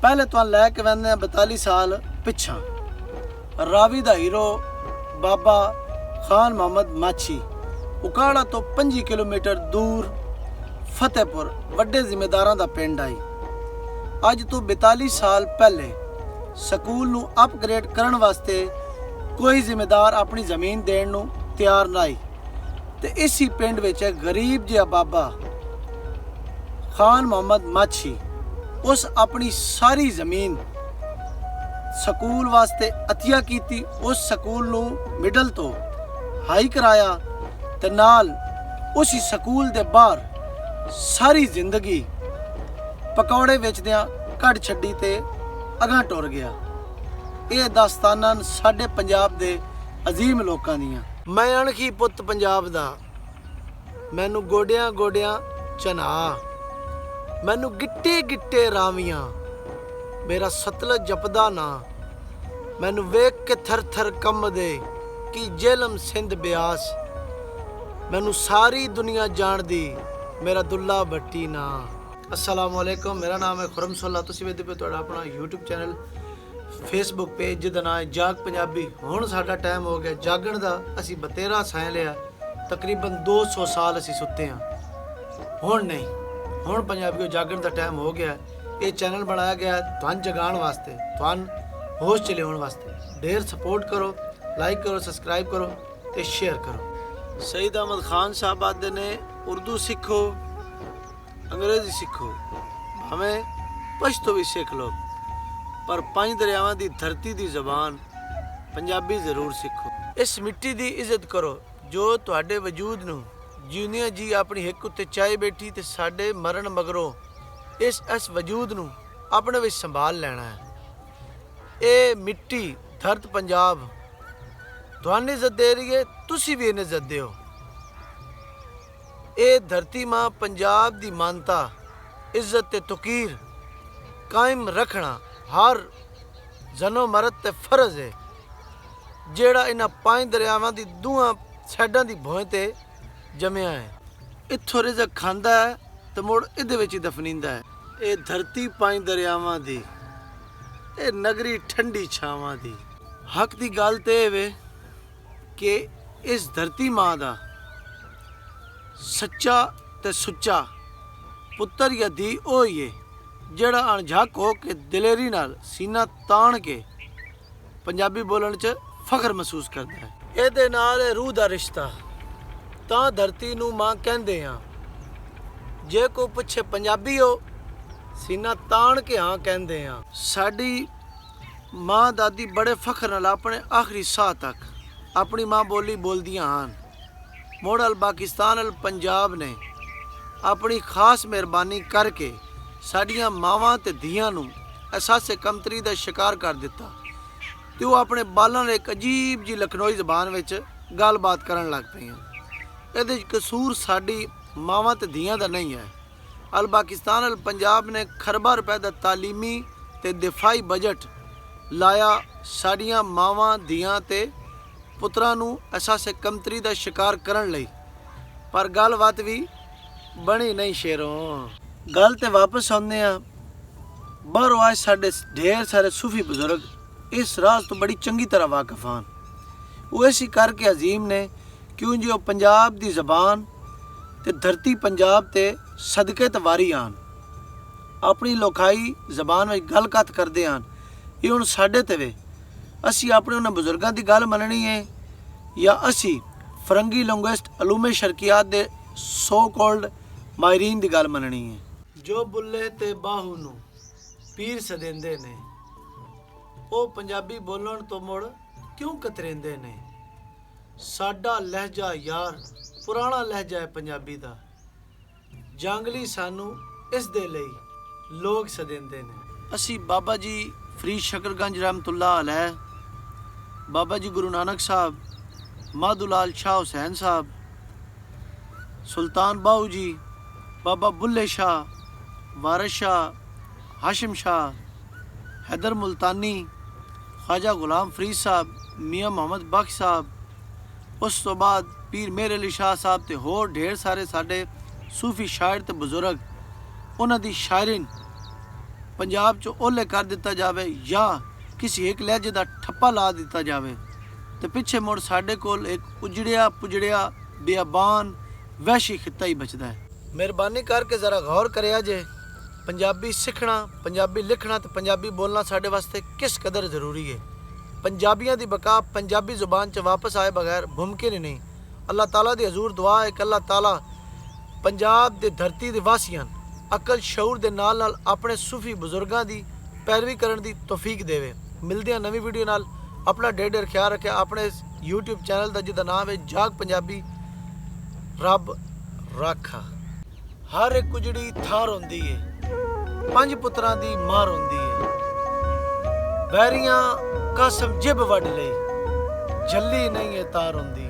पहले तो लैके वह 42 साल पिछा रावी का हीरो बाबा खान मोहम्मद माछी उकाड़ा तो 5 किलोमीटर दूर फतेहपुर वड्डे जिम्मेदारां दा पिंड आई। अज तो 42 साल पहले स्कूल नूं अपग्रेड करन वास्ते कोई जिम्मेदार अपनी जमीन देण नूं तैयार ना आई ते इसी पिंड विच गरीब जिहा बाबा खान मोहम्मद माछी उस अपनी सारी जमीन स्कूल वास्ते अतिया कीती। उस स्कूल नूं मिडल तो हाई कराया ते नाल उसी स्कूल दे बाहर सारी जिंदगी पकौड़े वेचदियां कढ़ छड्डी ते अगां टुर गया। ये दास्तानां साडे पंजाब दे अजीम लोकां दियां। मैं अणखी पुੱਤ पंजाब दा, मैनू गोडियां गोडियां चना, मैनू गिट्टे गिट्टे रावियां, मेरा सतलज जपदा ना, मैनू वेख के थर थर कंबदे कि जेलम सिंध ब्यास, मैनू सारी दुनिया जानदी मेरा दुल्ला भट्टी ना। अस्सलाम वालेकुम, मेरा नाम है खुरम सोला। तुसीं वेखदे पे तुहाडा अपना यूट्यूब चैनल, फेसबुक पेज जिहदा नाम है जाग पंजाबी। हुण साडा टाइम हो गया जागण दा। असीं बतेरा सां लिया, तकरीबन 200 साल असीं सुत्ते हाँ। हुण नहीं, हुण पंजाबियों जागण दा टाइम हो गया। ये चैनल बनाया गया तुहानूं जगाण वास्ते, तुहानूं होश च लियाउण वास्ते। ढेर सपोर्ट करो, लाइक करो, सब्सक्राइब करो ते शेयर करो। सईद अहमद खान साहब आदे ने उर्दू सीखो, अंग्रेजी सीखो, भावें पश्तो भी सीख लो, पर 5 दरियावां दी धरती दी जबान पंजाबी जरूर सीखो। इस मिट्टी दी इज्जत करो जो तुहाडे वजूद नूं जिउंदियां जी अपनी हिक उत्ते चाहे बैठी ते साडे मरण मगरों इस वजूद नूं अपने विच संभाल लेना है। ये मिट्टी धरत पंजाब तुहानूं इज्जत दे रही है, तुसीं भी इन्हें इज्जत दिओ। ये धरती मां पंजाब दी मानता, इज्जत ते तुकीर कायम रखना हर जनो मरद ते फर्ज है, जेड़ा इन्हां 5 दरियावां दी दूहां साइडां दी भोएं ते जमिया है। इत्थों रिज़क खांदा है ते मुड़ इहदे विच ही दफनींदा है। ये धरती 5 दरियावां दी, ये नगरी ठंडी छावां दी। हक दी गल ते वे कि इस धरती मां दा सच्चा ते सुच्चा पुत्तर या धी ओ ही है जेड़ा अणझक हो के दिलेरी नाल सीना ताण के पंजाबी बोलण च फख्र महसूस करदा है। ਇਹਦੇ ਨਾਲ रूह ਦਾ रिश्ता ਤਾਂ धरती ਨੂੰ ਮਾਂ ਕਹਿੰਦੇ ਆ। ਜੇ ਕੋਈ ਪੁੱਛੇ ਪੰਜਾਬੀ ਹੋ, ਸੀਨਾ ਤਾਣ ਕੇ ਹਾਂ ਕਹਿੰਦੇ ਆ। ਸਾਡੀ ਮਾਂ ਦਾਦੀ ਬੜੇ ਫਖਰ ਨਾਲ ਆਪਣੇ ਆਖਰੀ ਸਾਹ ਤੱਕ ਆਪਣੀ ਮਾਂ ਬੋਲੀ ਬੋਲਦੀਆਂ ਹਨ। ਮੁੜ ਅਲ ਪਾਕਿਸਤਾਨ ਅਲ ਪੰਜਾਬ ਨੇ ਆਪਣੀ ਖਾਸ ਮਿਹਰਬਾਨੀ ਕਰਕੇ ਸਾਡੀਆਂ ਮਾਵਾਂ ਤੇ ਧੀਆਂ ਨੂੰ ਅਹਿਸਾਸੇ ਕਮਤਰੀ ਦਾ ਸ਼ਿਕਾਰ ਕਰ ਦਿੱਤਾ ਤੇ ਉਹ ਆਪਣੇ ਬਾਲਾਂ ਨਾਲ ਇੱਕ ਅਜੀਬ ਜੀ ਲਖਨਊਈ ਜ਼ਬਾਨ ਵਿੱਚ ਗੱਲਬਾਤ ਕਰਨ ਲੱਗ ਪਈਆਂ। ਇਹਦੇ 'ਚ ਕਸੂਰ ਸਾਡੀ ਮਾਵਾਂ ਤੇ ਧੀਆਂ ਦਾ ਨਹੀਂ ਹੈ। ਅਲ ਪਾਕਿਸਤਾਨ ਅਲ ਪੰਜਾਬ ਨੇ ਖਰਬਾਂ ਰੁਪਏ ਦਾ ਤਾਲੀਮੀ ਤੇ ਦਿਫਾਈ ਬਜਟ ਲਾਇਆ ਸਾਡੀਆਂ ਮਾਵਾਂ ਧੀਆਂ ਤੇ ਪੁੱਤਰਾਂ ਨੂੰ ਅਹਿਸਾਸੇ ਕਮਤਰੀ ਦਾ ਸ਼ਿਕਾਰ ਕਰਨ ਲਈ, ਪਰ ਗੱਲਬਾਤ ਵੀ ਬਣੀ ਨਹੀਂ ਸ਼ੇਰੋਂ। ਗੱਲ ਤੇ ਵਾਪਸ ਆਉਂਦੇ ਆ। ਬਾਹਰੋਂ ਆਏ ਸਾਡੇ ਢੇਰ ਸਾਰੇ ਸੂਫੀ ਬਜ਼ੁਰਗ ਇਸ ਰਾਜ਼ ਤੋਂ ਬੜੀ ਚੰਗੀ ਤਰ੍ਹਾਂ ਵਾਕਿਫ ਹਨ। ਉਹ ਇਸੇ ਕਰਕੇ ਅਜ਼ੀਮ ਨੇ ਕਿਉਂ ਜੀ ਉਹ ਪੰਜਾਬ ਦੀ ਜ਼ਬਾਨ ਤੇ ਧਰਤੀ ਪੰਜਾਬ ਤੇ ਸਦਕੇ ਤੇ ਵਾਰੀ ਹਨ। ਆਪਣੀ ਲੋਕਾਈ ਜ਼ਬਾਨ ਵਿੱਚ ਗੱਲ ਕਤ ਕਰਦੇ ਹਨ। ਇਹ ਹੁਣ ਸਾਡੇ ਤੇ ਵੇ, ਅਸੀਂ ਆਪਣੇ ਉਹਨਾਂ ਬਜ਼ੁਰਗਾਂ ਦੀ ਗੱਲ ਮੰਨਣੀ ਹੈ ਜਾਂ ਅਸੀਂ ਫਰੰਗੀ ਲਿੰਗੁਇਸਟ ਅਲੂਮੇ ਸ਼ਰਕੀਆਤ ਦੇ ਸੋ ਕਾਲਡ ਮਾਹਿਰੀਨ ਦੀ ਗੱਲ ਮੰਨਣੀ ਹੈ। ਜੋ ਬੁੱਲੇ ਤੇ ਬਾਹੂ ਨੂੰ ਪੀਰ ਸਦਿੰਦੇ ਨੇ, ਉਹ ਪੰਜਾਬੀ ਬੋਲਣ ਤੋਂ ਮੁੜ ਕਿਉਂ ਕਤਰੇਂਦੇ ਨੇ। ਸਾਡਾ ਲਹਿਜਾ ਯਾਰ ਪੁਰਾਣਾ ਲਹਿਜਾ ਹੈ ਪੰਜਾਬੀ ਦਾ, ਜੰਗਲੀ ਸਾਨੂੰ ਇਸ ਦੇ ਲਈ ਲੋਕ ਸਦਿੰਦੇ ਨੇ। ਅਸੀਂ ਬਾਬਾ ਜੀ ਫਰੀਦ ਸ਼ਕਰਗੰਜ ਰਹਿਮਤੁल्लाह अलैह, बाबा जी गुरु नानक साहब, माधुलाल शाह हुसैन साहब, सुल्तान बाहू जी, बाबा बुल्ले शाह, वारिस शाह, हाशिम शाह, हैदर मुल्तानी, ख्वाजा गुलाम फरीद साहब, मियाँ मोहम्मद बख्श साहब, उस तो बाद पीर मेहर अली शाह साहब ते होर ढेर सारे साडे सूफी शायर ते बुजुर्ग उन्हां दी शायरीन ਪੰਜਾਬ 'ਚੋਂ ਓਲੇ ਕਰ ਦਿੱਤਾ ਜਾਵੇ ਜਾਂ ਕਿਸੇ ਇੱਕ ਲਹਿਜੇ ਦਾ ਠੱਪਾ ਲਾ ਦਿੱਤਾ ਜਾਵੇ ਤੇ ਪਿੱਛੇ ਮੁੜ ਸਾਡੇ ਕੋਲ ਇੱਕ ਉਜੜਿਆ ਪੁਜੜਿਆ ਬਿਆਬਾਨ ਵਹਿਸ਼ੀ ਖਿੱਤਾ ਹੀ ਬਚਦਾ ਹੈ। ਮਿਹਰਬਾਨੀ ਕਰਕੇ ਜ਼ਰਾ ਗੌਰ ਕਰਿਆ ਜੇ ਪੰਜਾਬੀ ਸਿੱਖਣਾ, ਪੰਜਾਬੀ ਲਿਖਣਾ ਤੇ ਪੰਜਾਬੀ ਬੋਲਣਾ ਸਾਡੇ ਵਾਸਤੇ ਕਿਸ ਕਦਰ ਜ਼ਰੂਰੀ ਹੈ। ਪੰਜਾਬੀਆਂ ਦੀ ਬਕਾ ਪੰਜਾਬੀ ਜ਼ੁਬਾਨ 'ਚ ਵਾਪਸ ਆਏ ਬਗੈਰ ਮੁਮਕਿਨ ਹੀ ਨਹੀਂ। ਅੱਲਾਹ ਤਾਲਾ ਦੀ ਹਜ਼ੂਰ ਦੁਆ ਹੈ ਕਿ ਅੱਲਾਹ ਤਾਲਾ ਪੰਜਾਬ ਦੇ ਧਰਤੀ ਦੇ ਵਾਸੀਆਂ ਅਕਲ ਸ਼ਊਰ ਦੇ ਨਾਲ ਨਾਲ ਆਪਣੇ ਸੂਫੀ ਬਜ਼ੁਰਗਾਂ ਦੀ ਪੈਰਵੀ ਕਰਨ ਦੀ ਤੌਫੀਕ ਦੇਵੇ। ਮਿਲਦੇ ਹਾਂ ਨਵੀਂ ਵੀਡੀਓ ਨਾਲ। ਆਪਣਾ ਢੇਰ ਖਿਆਲ ਰੱਖਿਆ। ਆਪਣੇ YouTube ਚੈਨਲ ਦਾ ਜਿਹਦਾ ਨਾਮ ਹੈ ਜਾਗ ਪੰਜਾਬੀ। ਰੱਬ ਰਾਖਾ। ਹਰ ਇੱਕ ਕੁਜੜੀ ਥਾਰ ਹੁੰਦੀ ਹੈ, 5 ਪੁੱਤਰਾਂ ਦੀ ਮਾਰ ਹੁੰਦੀ ਹੈ। ਵੈਰੀਆਂ ਕਸਮ ਜਿਬ ਵੱਢ ਲਈ, ਜੱਲੀ ਨਹੀਂ ਹੈ ਤਾਰ ਹੁੰਦੀ।